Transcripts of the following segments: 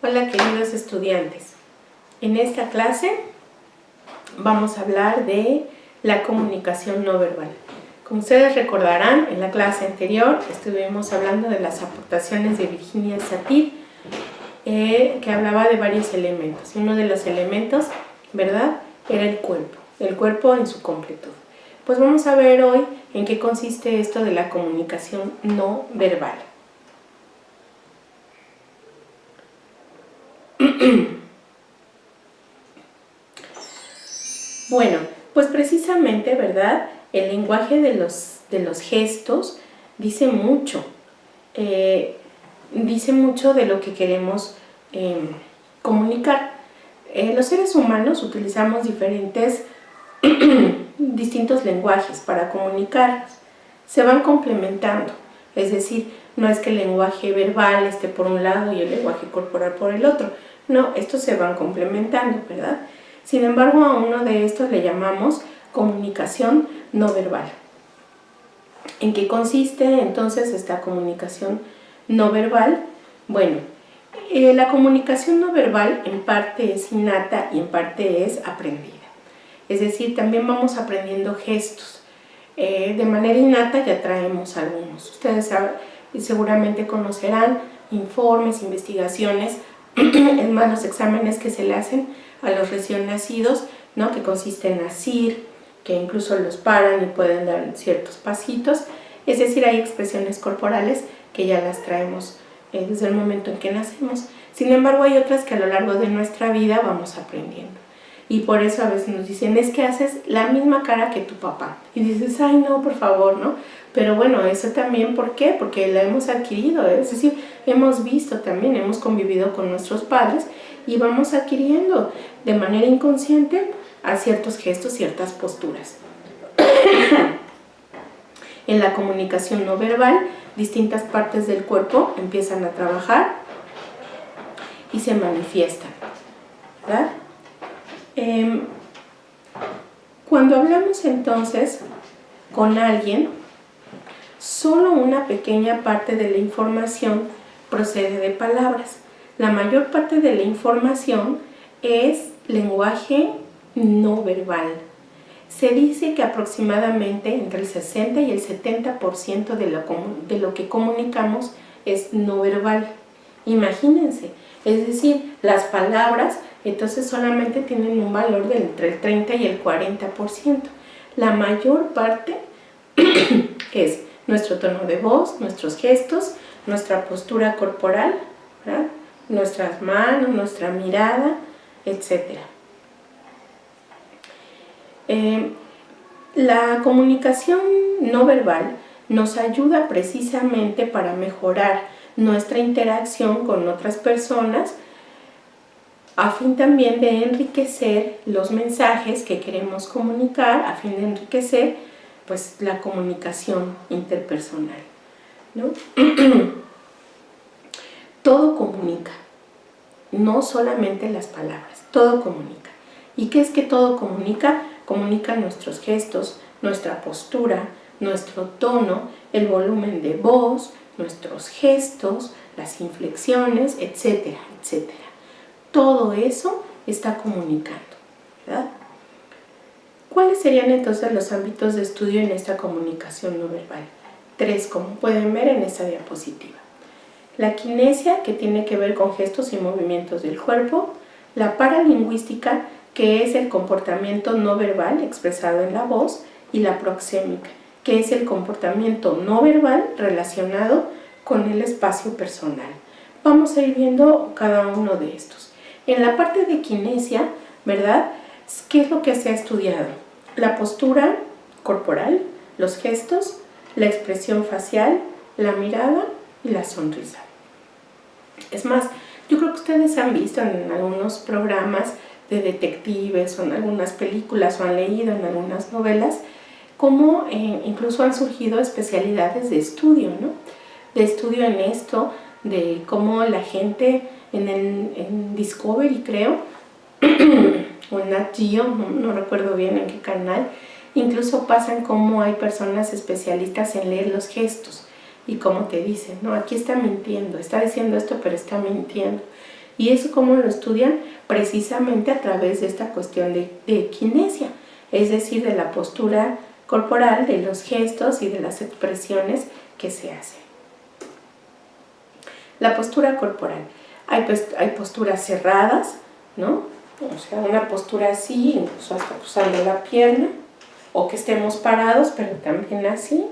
Hola queridos estudiantes, en esta clase vamos a hablar de la comunicación no verbal. Como ustedes recordarán, en la clase anterior estuvimos hablando de las aportaciones de Virginia Satir, que hablaba de varios elementos. Uno de los elementos, ¿verdad?, era el cuerpo en su completud. Pues vamos a ver hoy en qué consiste esto de la comunicación no verbal. Bueno, pues precisamente, ¿verdad?, el lenguaje de los gestos dice mucho de lo que queremos comunicar. Los seres humanos utilizamos distintos lenguajes para comunicar. Se van complementando, es decir, no es que el lenguaje verbal esté por un lado y el lenguaje corporal por el otro. No, estos se van complementando, ¿verdad? Sin embargo, a uno de estos le llamamos comunicación no verbal. ¿En qué consiste entonces esta comunicación no verbal? Bueno, la comunicación no verbal en parte es innata y en parte es aprendida. Es decir, también vamos aprendiendo gestos. De manera innata ya traemos algunos. Ustedes seguramente conocerán informes, investigaciones, es más, los exámenes que se le hacen a los recién nacidos, ¿no?, que consiste en asir, que incluso los paran y pueden dar ciertos pasitos. Es decir, hay expresiones corporales que ya las traemos desde el momento en que nacemos. Sin embargo, hay otras que a lo largo de nuestra vida vamos aprendiendo. Y por eso a veces nos dicen, es que haces la misma cara que tu papá. Y dices, ay no, por favor, ¿no? Pero bueno, eso también, ¿por qué? Porque la hemos adquirido, es decir, hemos visto también, hemos convivido con nuestros padres y vamos adquiriendo de manera inconsciente a ciertos gestos, ciertas posturas. En la comunicación no verbal, distintas partes del cuerpo empiezan a trabajar y se manifiestan, ¿verdad? Cuando hablamos entonces con alguien, solo una pequeña parte de la información procede de palabras. La mayor parte de la información es lenguaje no verbal. Se dice que aproximadamente entre el 60 y el 70% de lo que comunicamos es no verbal. Imagínense, es decir, las palabras entonces solamente tienen un valor de entre el 30 y el 40%. La mayor parte es nuestro tono de voz, nuestros gestos, nuestra postura corporal, ¿verdad?, nuestras manos, nuestra mirada, etc. La comunicación no verbal nos ayuda precisamente para mejorar nuestra interacción con otras personas, a fin también de enriquecer los mensajes que queremos comunicar, a fin de enriquecer pues la comunicación interpersonal, ¿no? Todo comunica, no solamente las palabras, todo comunica. ¿Y qué es que todo comunica? Comunica nuestros gestos, nuestra postura, nuestro tono, el volumen de voz, nuestros gestos, las inflexiones, etcétera, etcétera. Todo eso está comunicando, ¿verdad? ¿Cuáles serían entonces los ámbitos de estudio en esta comunicación no verbal? 3, como pueden ver en esta diapositiva. La kinesia, que tiene que ver con gestos y movimientos del cuerpo. La paralingüística, que es el comportamiento no verbal expresado en la voz. Y la proxémica, que es el comportamiento no verbal relacionado con el espacio personal. Vamos a ir viendo cada uno de estos. En la parte de kinesia, ¿verdad?, ¿qué es lo que se ha estudiado? La postura corporal, los gestos, la expresión facial, la mirada y la sonrisa. Es más, yo creo que ustedes han visto en algunos programas de detectives o en algunas películas o han leído en algunas novelas cómo incluso han surgido especialidades de estudio, ¿no? De estudio en esto, de cómo la gente en Discovery, creo, o en Nat Geo, no recuerdo bien en qué canal, incluso pasan cómo hay personas especialistas en leer los gestos y cómo te dicen, no, aquí está mintiendo, está diciendo esto pero está mintiendo. ¿Y eso cómo lo estudian? Precisamente a través de esta cuestión de kinesia, es decir, de la postura corporal, de los gestos y de las expresiones que se hacen. La postura corporal. Hay posturas cerradas, ¿no? O sea, una postura así, incluso hasta cruzando la pierna, o que estemos parados, pero también así,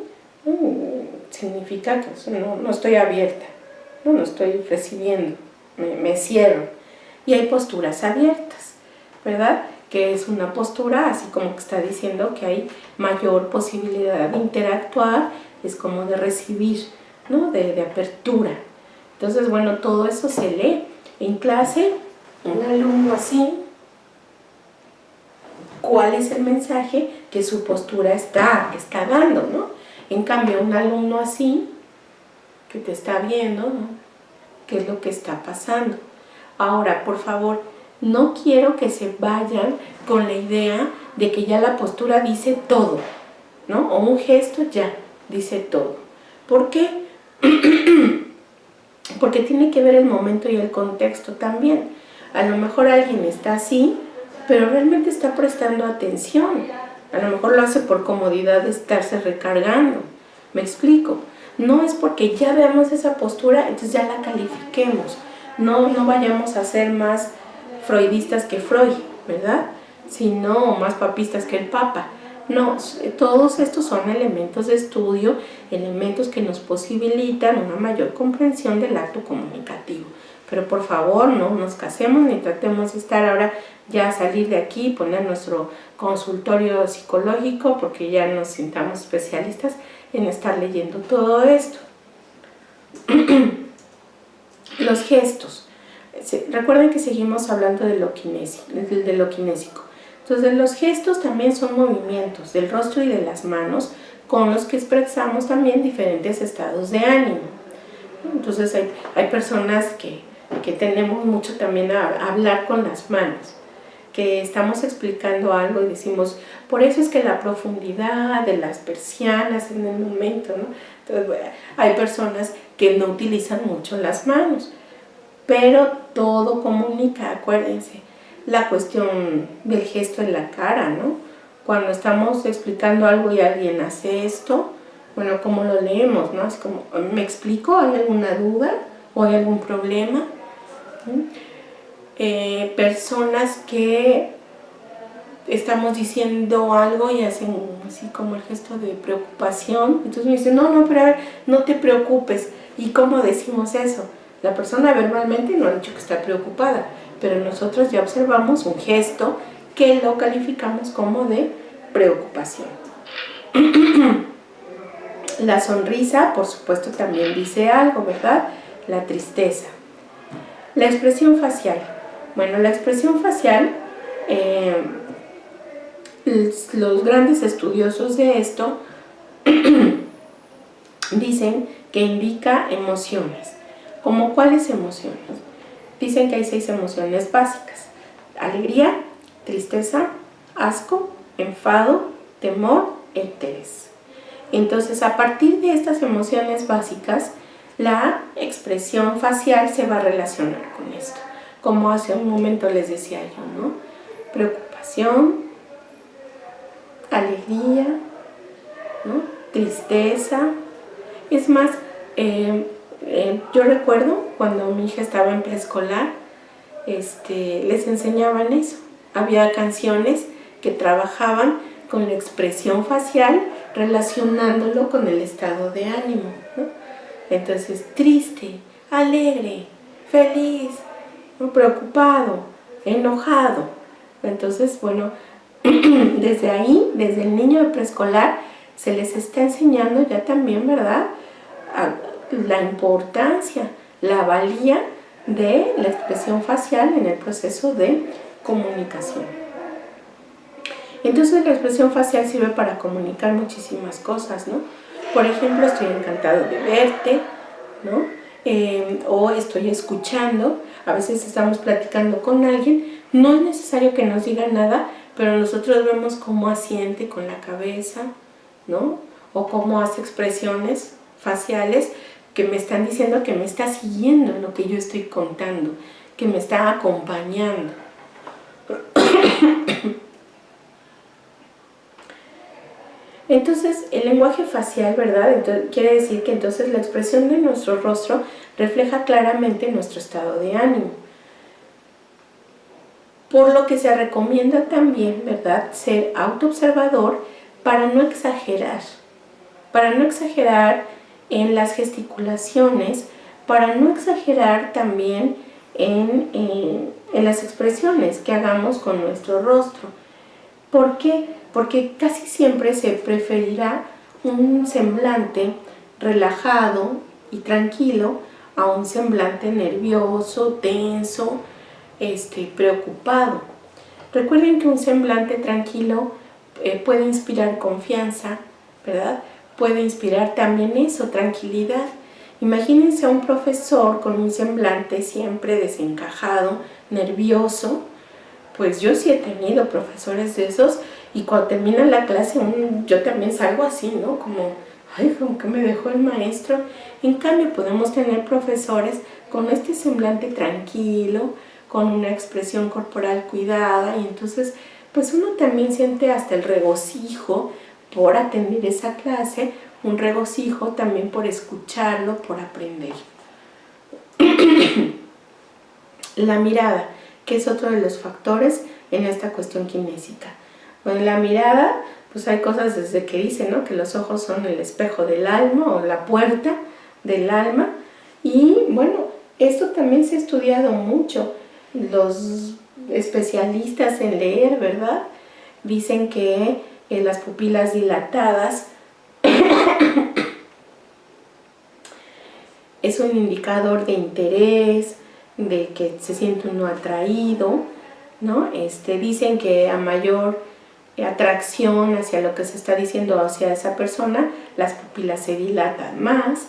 significa que no estoy abierta, no estoy recibiendo, me cierro. Y hay posturas abiertas, ¿verdad? Que es una postura así como que está diciendo que hay mayor posibilidad de interactuar, es como de recibir, ¿no? De apertura. Entonces, bueno, todo eso se lee en clase, un alumno así, cuál es el mensaje que su postura está dando, ¿no? En cambio, un alumno así, que te está viendo, ¿no? ¿Qué es lo que está pasando? Ahora, por favor, no quiero que se vayan con la idea de que ya la postura dice todo, ¿no? O un gesto ya dice todo. ¿Por qué? Porque tiene que ver el momento y el contexto también. A lo mejor alguien está así, pero realmente está prestando atención. A lo mejor lo hace por comodidad de estarse recargando. ¿Me explico? No es porque ya veamos esa postura, entonces ya la califiquemos. No vayamos a ser más freudistas que Freud, ¿verdad? Sino más papistas que el Papa. No, todos estos son elementos de estudio, elementos que nos posibilitan una mayor comprensión del acto comunicativo. Pero por favor, no nos casemos ni tratemos de estar ahora ya salir de aquí, poner nuestro consultorio psicológico, porque ya nos sintamos especialistas en estar leyendo todo esto. Los gestos. Recuerden que seguimos hablando de lo kinésico. Entonces, los gestos también son movimientos del rostro y de las manos con los que expresamos también diferentes estados de ánimo. Entonces, hay personas que tenemos mucho también a hablar con las manos, que estamos explicando algo y decimos, por eso es que la profundidad de las persianas en el momento, ¿no? Entonces, bueno, hay personas que no utilizan mucho las manos, pero todo comunica, acuérdense. La cuestión del gesto en la cara, ¿no? Cuando estamos explicando algo y alguien hace esto, bueno, ¿cómo lo leemos, no? Es como, ¿me explico? ¿Hay alguna duda? ¿O hay algún problema? Personas que estamos diciendo algo y hacen así como el gesto de preocupación. Entonces me dicen, no, pero a ver, no te preocupes. ¿Y cómo decimos eso? La persona verbalmente no ha dicho que está preocupada, pero nosotros ya observamos un gesto que lo calificamos como de preocupación. La sonrisa, por supuesto, también dice algo, ¿verdad? La tristeza. La expresión facial. Bueno, la expresión facial, los grandes estudiosos de esto dicen que indica emociones. ¿Cómo cuáles emociones? Dicen que hay 6 emociones básicas: alegría, tristeza, asco, enfado, temor e interés. Entonces, a partir de estas emociones básicas, la expresión facial se va a relacionar con esto. Como hace un momento les decía yo, ¿no? Preocupación, alegría, ¿no? Tristeza. Es más, yo recuerdo cuando mi hija estaba en preescolar, les enseñaban eso. Había canciones que trabajaban con la expresión facial relacionándolo con el estado de ánimo, ¿no? Entonces, triste, alegre, feliz, ¿no? Preocupado, enojado. Entonces, bueno, desde ahí, desde el niño de preescolar, se les está enseñando ya también, ¿verdad?, la importancia, la valía de la expresión facial en el proceso de comunicación. Entonces la expresión facial sirve para comunicar muchísimas cosas, ¿no? Por ejemplo, estoy encantado de verte, ¿no? O estoy escuchando. A veces estamos platicando con alguien, no es necesario que nos diga nada, pero nosotros vemos cómo asiente con la cabeza, ¿no? O cómo hace expresiones faciales que me están diciendo que me está siguiendo en lo que yo estoy contando, que me está acompañando. Entonces, el lenguaje facial, ¿verdad? Entonces, quiere decir que entonces la expresión de nuestro rostro refleja claramente nuestro estado de ánimo. Por lo que se recomienda también, ¿verdad?, ser autoobservador para no exagerar en las gesticulaciones, para no exagerar también en las expresiones que hagamos con nuestro rostro. ¿Por qué? Porque casi siempre se preferirá un semblante relajado y tranquilo a un semblante nervioso, tenso, preocupado. Recuerden que un semblante tranquilo puede inspirar confianza, ¿verdad? Puede inspirar también eso, tranquilidad. Imagínense a un profesor con un semblante siempre desencajado, nervioso. Pues yo sí he tenido profesores de esos y cuando termina la clase yo también salgo así, ¿no? Como que me dejó el maestro. En cambio podemos tener profesores con este semblante tranquilo, con una expresión corporal cuidada, y entonces pues uno también siente hasta el regocijo por atender esa clase, un regocijo también por escucharlo, por aprender. La mirada, que es otro de los factores en esta cuestión kinésica. Bueno, la mirada, pues hay cosas desde que dicen, ¿no?, que los ojos son el espejo del alma o la puerta del alma, y bueno, esto también se ha estudiado mucho. Los especialistas en leer, ¿verdad?, dicen que las pupilas dilatadas es un indicador de interés, de que se siente uno atraído, ¿no? Dicen que a mayor atracción hacia lo que se está diciendo hacia esa persona, las pupilas se dilatan más,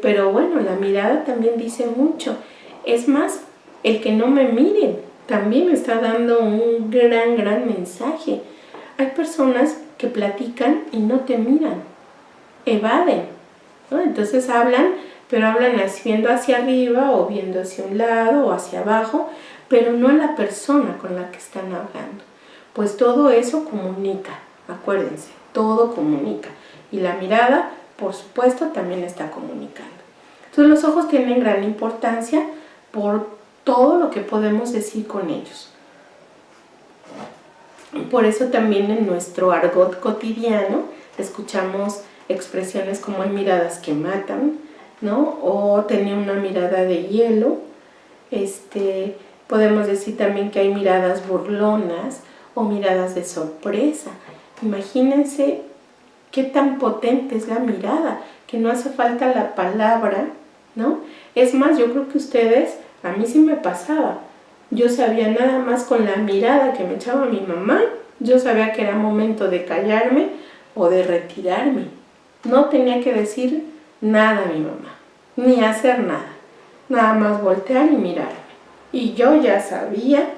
pero bueno, la mirada también dice mucho. Es más, el que no me miren también me está dando un gran mensaje. Hay personas que platican y no te miran, evaden, ¿no? Entonces hablan, pero hablan viendo hacia arriba o viendo hacia un lado o hacia abajo, pero no a la persona con la que están hablando. Pues todo eso comunica, acuérdense, todo comunica. Y la mirada, por supuesto, también está comunicando. Entonces los ojos tienen gran importancia por todo lo que podemos decir con ellos. Por eso también en nuestro argot cotidiano escuchamos expresiones como hay miradas que matan, ¿no? O tenía una mirada de hielo. Podemos decir también que hay miradas burlonas o miradas de sorpresa. Imagínense qué tan potente es la mirada, que no hace falta la palabra, ¿no? Es más, yo creo que ustedes, a mí sí me pasaba. Yo sabía nada más con la mirada que me echaba mi mamá, yo sabía que era momento de callarme o de retirarme. No tenía que decir nada a mi mamá, ni hacer nada más voltear y mirarme. Y yo ya sabía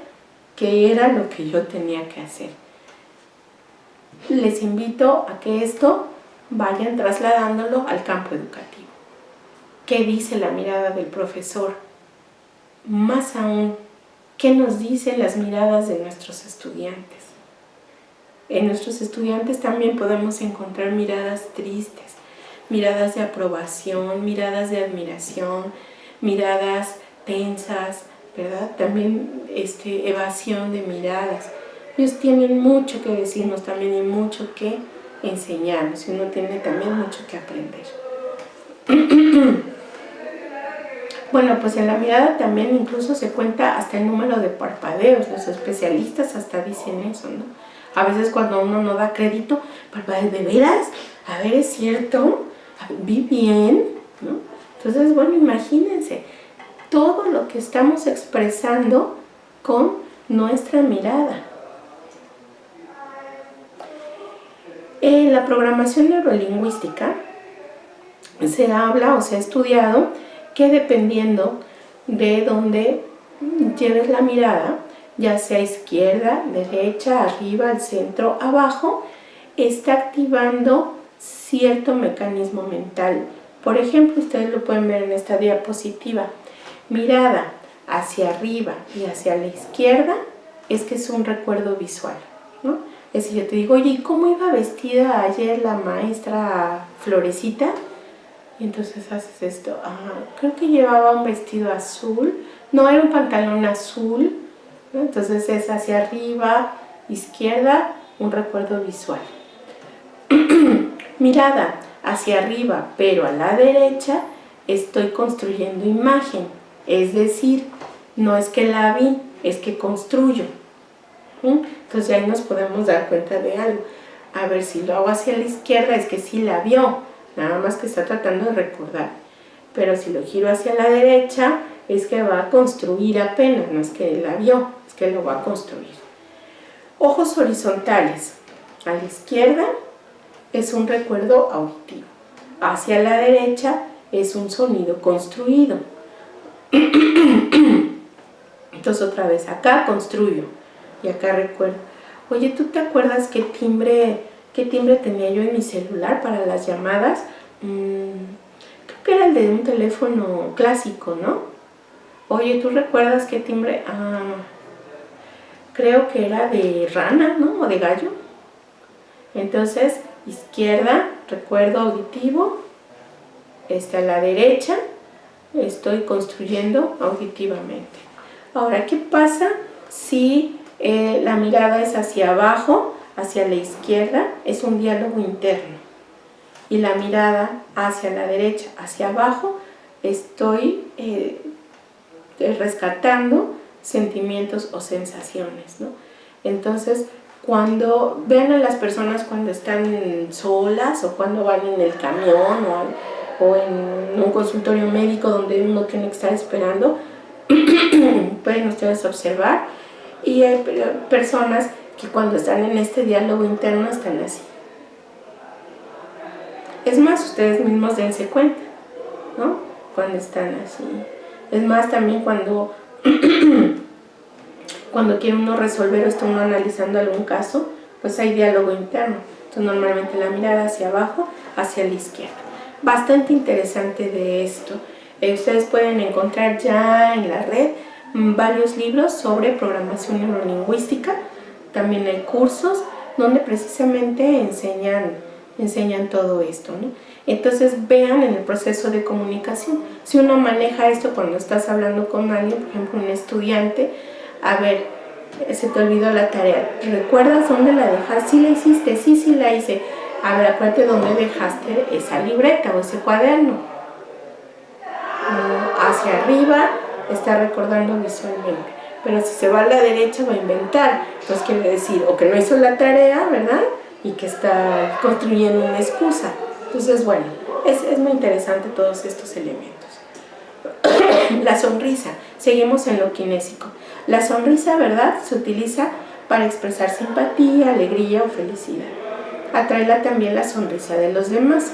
que era lo que yo tenía que hacer. Les invito a que esto vayan trasladándolo al campo educativo. ¿Qué dice la mirada del profesor? Más aún, ¿qué nos dicen las miradas de nuestros estudiantes? En nuestros estudiantes también podemos encontrar miradas tristes, miradas de aprobación, miradas de admiración, miradas tensas, ¿verdad? También evasión de miradas. Ellos tienen mucho que decirnos también y mucho que enseñarnos, y uno tiene también mucho que aprender. Bueno, pues en la mirada también incluso se cuenta hasta el número de parpadeos. Los especialistas hasta dicen eso, ¿no? A veces cuando uno no da crédito, parpadea, ¿de veras? A ver, ¿es cierto? ¿Vi bien? ¿No? Entonces, bueno, imagínense todo lo que estamos expresando con nuestra mirada. En la programación neurolingüística se habla o se ha estudiado que dependiendo de dónde lleves la mirada, ya sea izquierda, derecha, arriba, al centro, abajo, está activando cierto mecanismo mental Por ejemplo, ustedes lo pueden ver en esta diapositiva. Mirada hacia arriba y hacia la izquierda es que es un recuerdo visual, ¿no? Es decir, yo te digo, oye, ¿y cómo iba vestida ayer la maestra Florecita? Y entonces haces esto, creo que llevaba un vestido azul, no, era un pantalón azul, ¿no? Entonces es hacia arriba, izquierda, un recuerdo visual. Mirada hacia arriba, pero a la derecha, estoy construyendo imagen, es decir, no es que la vi, es que construyo. Entonces ahí nos podemos dar cuenta de algo. A ver, si lo hago hacia la izquierda es que sí la vio, nada más que está tratando de recordar. Pero si lo giro hacia la derecha es que va a construir apenas, no es que la vio, es que lo va a construir. Ojos horizontales. A la izquierda es un recuerdo auditivo. Hacia la derecha es un sonido construido. Entonces otra vez, acá construyo y acá recuerdo. Oye, ¿tú te acuerdas qué timbre tenía yo en mi celular para las llamadas? Creo que era el de un teléfono clásico, ¿no? Oye, ¿tú recuerdas qué timbre? Creo que era de rana, ¿no? O de gallo. Entonces, izquierda, recuerdo auditivo. A la derecha, estoy construyendo auditivamente. Ahora, ¿qué pasa si la mirada es hacia abajo, hacia la izquierda? Es un diálogo interno. Y la mirada hacia la derecha, hacia abajo, estoy rescatando sentimientos o sensaciones, ¿no? Entonces, cuando vean a las personas cuando están solas o cuando van en el camión o en un consultorio médico donde uno tiene que estar esperando, pueden ustedes observar, y hay personas que cuando están en este diálogo interno están así. Es más, ustedes mismos dense cuenta, ¿no? Cuando están así. Es más, también cuando quiere uno resolver o está uno analizando algún caso, pues hay diálogo interno. Entonces normalmente la mirada hacia abajo, hacia la izquierda. Bastante interesante de esto. Ustedes pueden encontrar ya en la red varios libros sobre programación neurolingüística. También hay cursos donde precisamente enseñan todo esto, ¿no? Entonces vean en el proceso de comunicación. Si uno maneja esto cuando estás hablando con alguien, por ejemplo un estudiante, a ver, se te olvidó la tarea, ¿recuerdas dónde la dejaste? ¿Sí la hiciste? Sí la hice. A ver, acuérdate dónde dejaste esa libreta o ese cuaderno. Hacia arriba está recordando visualmente, pero si se va a la derecha va a inventar. Entonces quiere decir o que no hizo la tarea, ¿verdad? Y que está construyendo una excusa. Entonces, bueno, es muy interesante todos estos elementos. La sonrisa, seguimos en lo kinésico. La sonrisa, ¿verdad?, se utiliza para expresar simpatía, alegría o felicidad. Atraela también la sonrisa de los demás.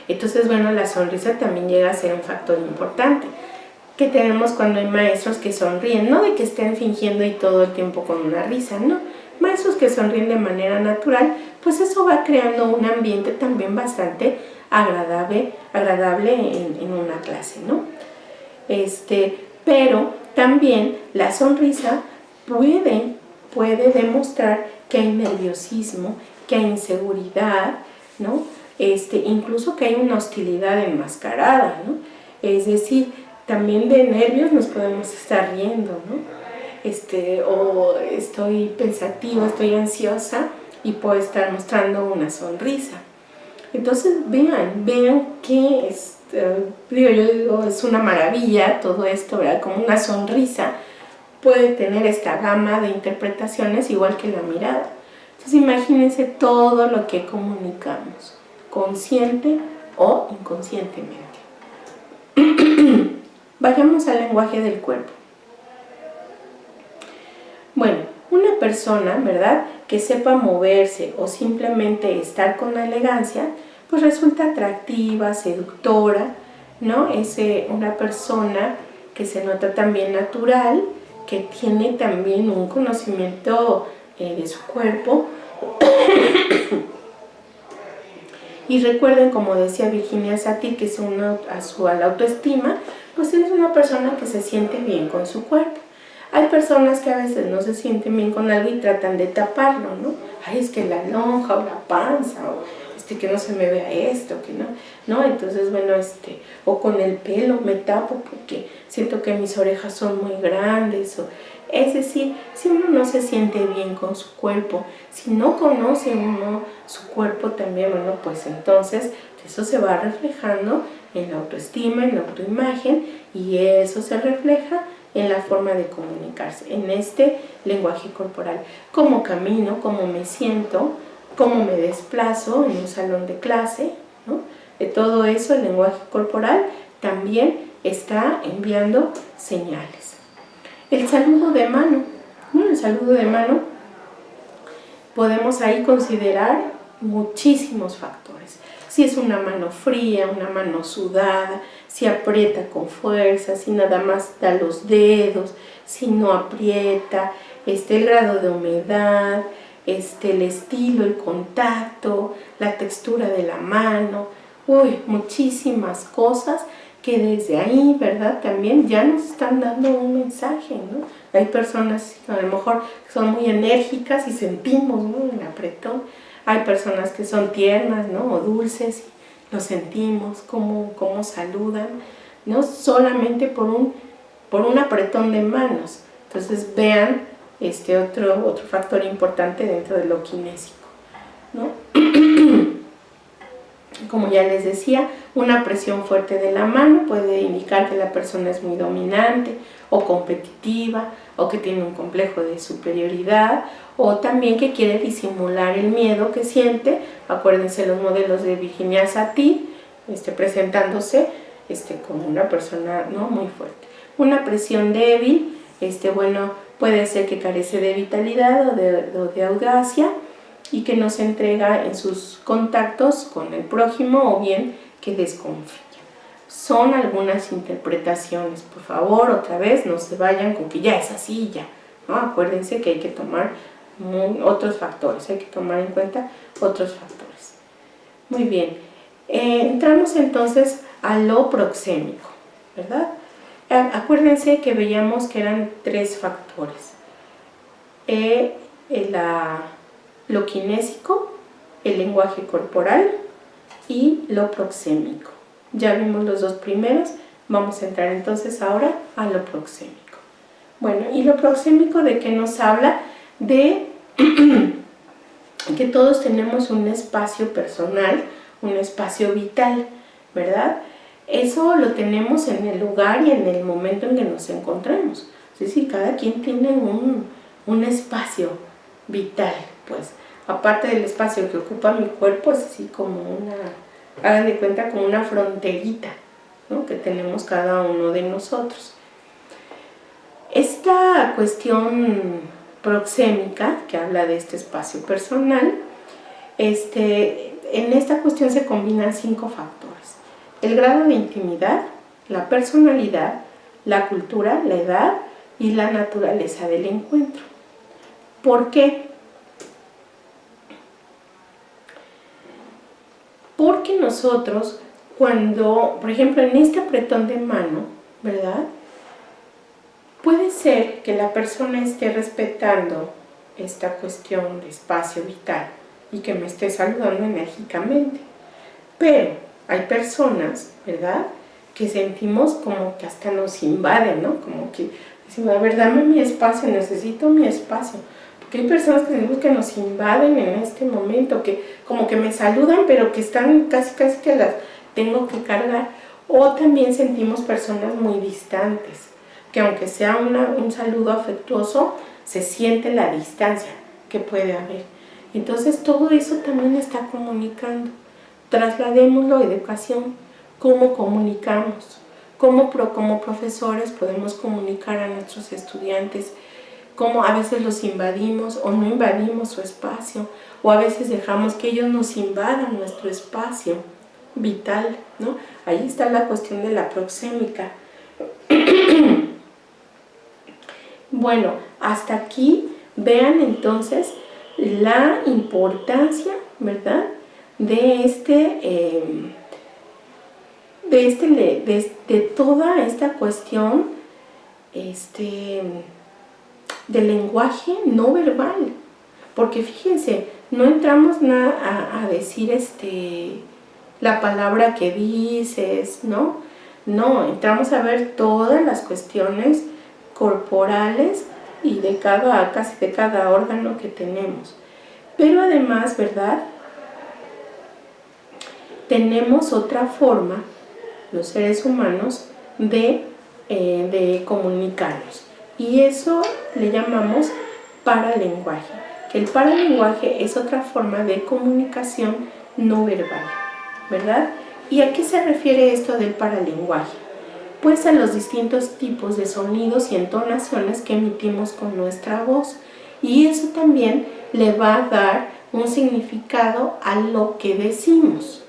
Entonces, bueno, la sonrisa también llega a ser un factor importante que tenemos cuando hay maestros que sonríen, no de que estén fingiendo y todo el tiempo con una risa, no. Maestros que sonríen de manera natural, pues eso va creando un ambiente también bastante agradable en una clase, ¿no? Pero también la sonrisa puede demostrar que hay nerviosismo, que hay inseguridad, ¿no? Incluso que hay una hostilidad enmascarada, ¿no? Es decir, también de nervios nos podemos estar riendo, ¿no? O estoy pensativa, estoy ansiosa y puedo estar mostrando una sonrisa. Entonces vean que yo digo, es una maravilla todo esto, ¿verdad? Como una sonrisa puede tener esta gama de interpretaciones igual que la mirada. Entonces imagínense todo lo que comunicamos, consciente o inconscientemente. Vayamos al lenguaje del cuerpo. Bueno, una persona, ¿verdad?, que sepa moverse o simplemente estar con elegancia, pues resulta atractiva, seductora, ¿no? Es una persona que se nota también natural, que tiene también un conocimiento de su cuerpo Y recuerden, como decía Virginia Satir, que es a la autoestima, pues es una persona que se siente bien con su cuerpo. Hay personas que a veces no se sienten bien con algo y tratan de taparlo, ¿no? Ay, es que la lonja o la panza, o que no se me vea esto, que no, entonces bueno, o con el pelo me tapo porque siento que mis orejas son muy grandes, es decir, si uno no se siente bien con su cuerpo, si no conoce uno su cuerpo también, bueno, pues entonces eso se va reflejando en la autoestima, en la autoimagen, y eso se refleja en la forma de comunicarse, en este lenguaje corporal, cómo camino, cómo me siento, cómo me desplazo en un salón de clase, ¿no? De todo eso el lenguaje corporal también está enviando señales. El saludo de mano, el saludo de mano, podemos ahí considerar muchísimos factores. Si es una mano fría, una mano sudada, si aprieta con fuerza, si nada más da los dedos, si no aprieta, el grado de humedad, el estilo, el contacto, la textura de la mano, muchísimas cosas que desde ahí, ¿verdad? También ya nos están dando un mensaje, ¿no? Hay personas que a lo mejor son muy enérgicas y sentimos, ¿no?, el apretón. Hay personas que son tiernas, ¿no?, o dulces, y lo sentimos, cómo saludan, ¿no?, solamente por un apretón de manos. Entonces vean otro factor importante dentro de lo kinésico, ¿no? Como ya les decía, una presión fuerte de la mano puede indicar que la persona es muy dominante o competitiva, o que tiene un complejo de superioridad, o también que quiere disimular el miedo que siente. Acuérdense los modelos de Virginia Satir, presentándose como una persona, ¿no?, muy fuerte. Una presión débil, bueno, puede ser que carece de vitalidad o de audacia, y que no se entrega en sus contactos con el prójimo, o bien que desconfía. Son algunas interpretaciones. Por favor, otra vez, no se vayan con que ya es así, ya, ¿no? Acuérdense que hay que tomar otros factores, hay que tomar en cuenta otros factores. Muy bien, entramos entonces a lo proxémico, ¿verdad? Acuérdense que veíamos que eran 3 factores. Lo kinésico, el lenguaje corporal y lo proxémico. Ya vimos los 2 primeros, vamos a entrar entonces ahora a lo proxémico. Bueno, ¿y lo proxémico de qué nos habla? De que todos tenemos un espacio personal, un espacio vital, ¿verdad? Eso lo tenemos en el lugar y en el momento en que nos encontramos. Es decir, cada quien tiene un espacio vital, pues. Aparte del espacio que ocupa mi cuerpo, es así como hagan de cuenta, como una fronterita, ¿no?, que tenemos cada uno de nosotros. Esta cuestión proxémica, que habla de este espacio personal, en esta cuestión se combinan 5 factores: el grado de intimidad, la personalidad, la cultura, la edad y la naturaleza del encuentro. ¿Por qué? Porque nosotros, cuando, por ejemplo, en este apretón de mano, ¿verdad?, puede ser que la persona esté respetando esta cuestión de espacio vital y que me esté saludando enérgicamente, pero hay personas, ¿verdad?, que sentimos como que hasta nos invaden, ¿no?, como que decimos, a ver, dame mi espacio, necesito mi espacio. Porque hay personas que sentimos que nos invaden en este momento, que como que me saludan, pero que están casi que las tengo que cargar. O también sentimos personas muy distantes, que aunque sea un saludo afectuoso, se siente la distancia que puede haber. Entonces todo eso también está comunicando. Trasladémoslo a educación. ¿Cómo comunicamos? ¿Cómo como profesores podemos comunicar a nuestros estudiantes? Cómo a veces los invadimos o no invadimos su espacio, o a veces dejamos que ellos nos invadan nuestro espacio vital, ¿no? Ahí está la cuestión de la proxémica. Bueno, hasta aquí vean entonces la importancia, ¿verdad?, de toda esta cuestión del lenguaje no verbal. Porque fíjense, no entramos a decir la palabra que dices, ¿no? No, entramos a ver todas las cuestiones corporales y casi de cada órgano que tenemos. Pero además, ¿verdad? Tenemos otra forma, los seres humanos, de comunicarnos. Y eso le llamamos paralenguaje. Que el paralenguaje es otra forma de comunicación no verbal, ¿verdad? ¿Y a qué se refiere esto del paralenguaje? Pues a los distintos tipos de sonidos y entonaciones que emitimos con nuestra voz. Y eso también le va a dar un significado a lo que decimos.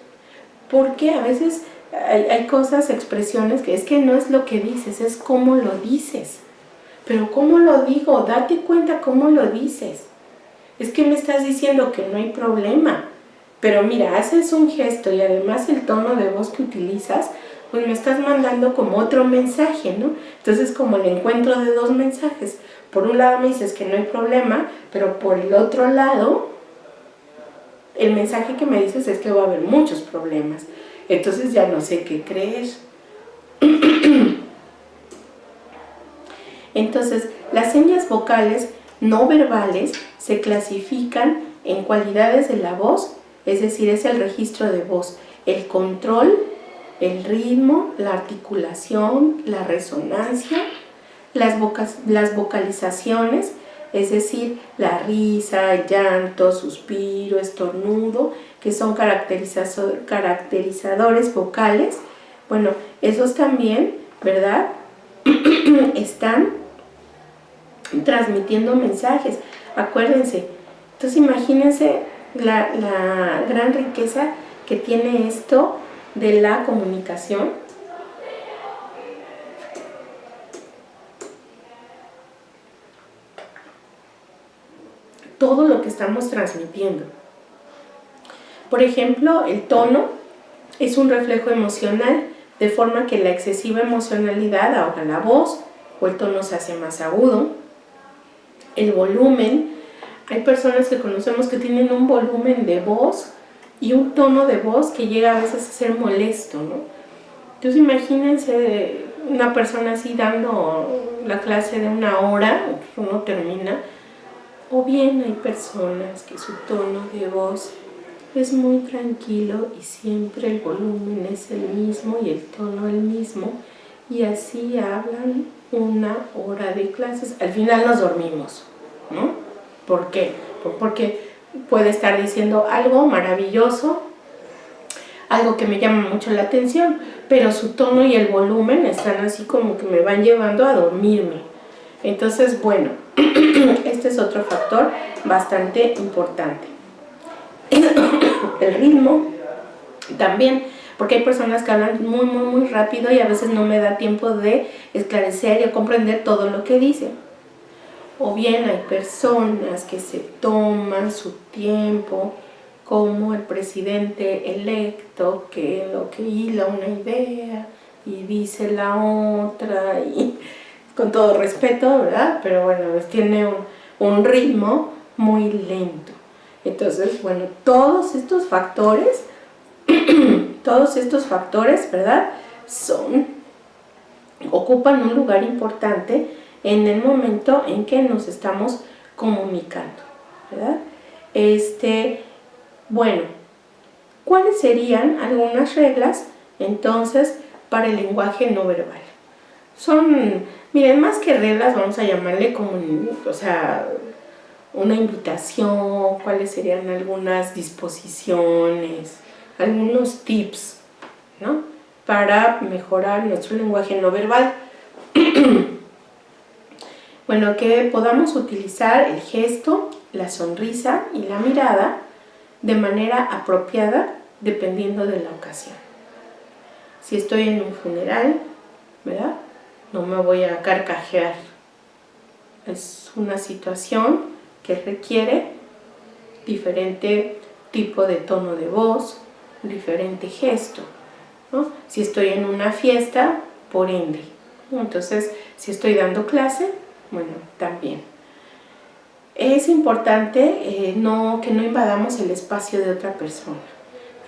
Porque a veces hay cosas, expresiones, que es que no es lo que dices, es cómo lo dices. Pero ¿cómo lo digo? Date cuenta cómo lo dices. Es que me estás diciendo que no hay problema. Pero mira, haces un gesto y además el tono de voz que utilizas, pues me estás mandando como otro mensaje, ¿no? Entonces, como el encuentro de dos mensajes. Por un lado me dices que no hay problema, pero por el otro lado, el mensaje que me dices es que va a haber muchos problemas. Entonces ya no sé qué creer. Entonces, las señas vocales no verbales se clasifican en cualidades de la voz, es decir, es el registro de voz, el control, el ritmo, la articulación, la resonancia, las vocalizaciones, es decir, la risa, el llanto, suspiro, estornudo, que son caracterizadores vocales. Bueno, esos también, ¿verdad? Están transmitiendo mensajes. Acuérdense. Entonces imagínense la gran riqueza que tiene esto de la comunicación. Todo lo que estamos transmitiendo. Por ejemplo, el tono es un reflejo emocional, de forma que la excesiva emocionalidad ahoga la voz o el tono se hace más agudo. El volumen, hay personas que conocemos que tienen un volumen de voz y un tono de voz que llega a veces a ser molesto, ¿no? Entonces imagínense una persona así dando la clase de 1 hora, uno termina. O bien hay personas que su tono de voz es muy tranquilo y siempre el volumen es el mismo y el tono el mismo, y así hablan 1 hora de clases. Al final nos dormimos, ¿no? ¿Por qué? Porque puede estar diciendo algo maravilloso, algo que me llama mucho la atención, pero su tono y el volumen están así como que me van llevando a dormirme. Entonces, bueno, este es otro factor bastante importante. El ritmo también, porque hay personas que hablan muy rápido y a veces no me da tiempo de esclarecer y a comprender todo lo que dicen. O bien hay personas que se toman su tiempo, como el presidente electo, que lo que hila una idea y dice la otra, y con todo respeto, ¿verdad? Pero bueno, pues tiene un ritmo muy lento. Entonces, bueno, todos estos factores, ¿verdad? Ocupan un lugar importante en el momento en que nos estamos comunicando, ¿verdad? Bueno, ¿cuáles serían algunas reglas, entonces, para el lenguaje no verbal? Miren, más que reglas, vamos a llamarle como, una invitación, cuáles serían algunas disposiciones, algunos tips, ¿no? Para mejorar nuestro lenguaje no verbal. Bueno, que podamos utilizar el gesto, la sonrisa y la mirada de manera apropiada dependiendo de la ocasión. Si estoy en un funeral, ¿verdad? No me voy a carcajear. Es una situación que requiere diferente tipo de tono de voz, diferente gesto, ¿no? Si estoy en una fiesta, por ende. Entonces, si estoy dando clase, bueno, también. Es importante que no invadamos el espacio de otra persona.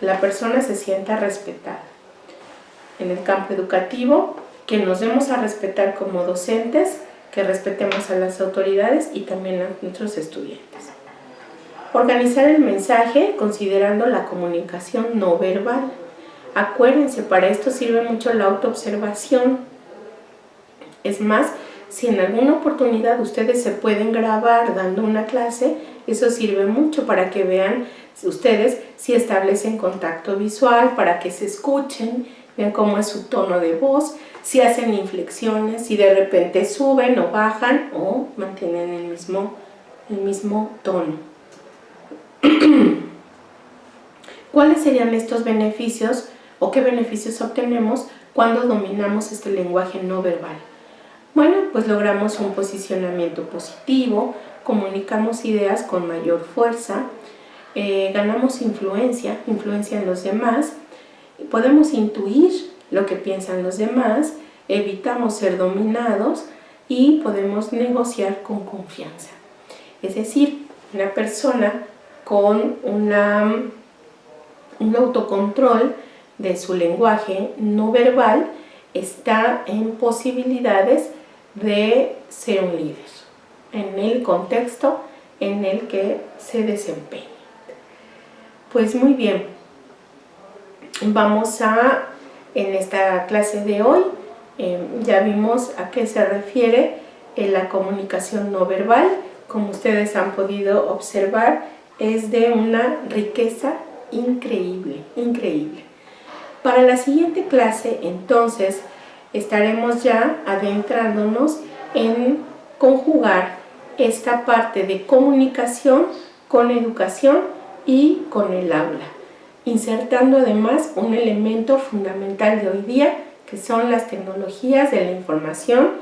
Que la persona se sienta respetada. En el campo educativo, que nos demos a respetar como docentes, que respetemos a las autoridades y también a nuestros estudiantes. Organizar el mensaje considerando la comunicación no verbal. Acuérdense, para esto sirve mucho la autoobservación. Es más, si en alguna oportunidad ustedes se pueden grabar dando una clase, eso sirve mucho para que vean ustedes si establecen contacto visual, para que se escuchen, vean cómo es su tono de voz, si hacen inflexiones, si de repente suben o bajan o mantienen el mismo tono. ¿Cuáles serían estos beneficios o qué beneficios obtenemos cuando dominamos este lenguaje no verbal? Bueno, pues logramos un posicionamiento positivo, comunicamos ideas con mayor fuerza, ganamos influencia en los demás, podemos intuir lo que piensan los demás, evitamos ser dominados y podemos negociar con confianza. Es decir, una persona con un autocontrol de su lenguaje no verbal está en posibilidades de ser un líder en el contexto en el que se desempeña. Pues muy bien, en esta clase de hoy, ya vimos a qué se refiere la comunicación no verbal. Como ustedes han podido observar, es de una riqueza increíble, increíble. Para la siguiente clase, entonces, estaremos ya adentrándonos en conjugar esta parte de comunicación con educación y con el aula, insertando además un elemento fundamental de hoy día, que son las tecnologías de la información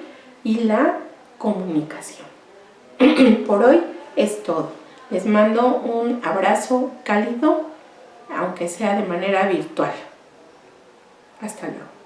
y la comunicación. Por hoy es todo. Les mando un abrazo cálido, aunque sea de manera virtual. Hasta luego.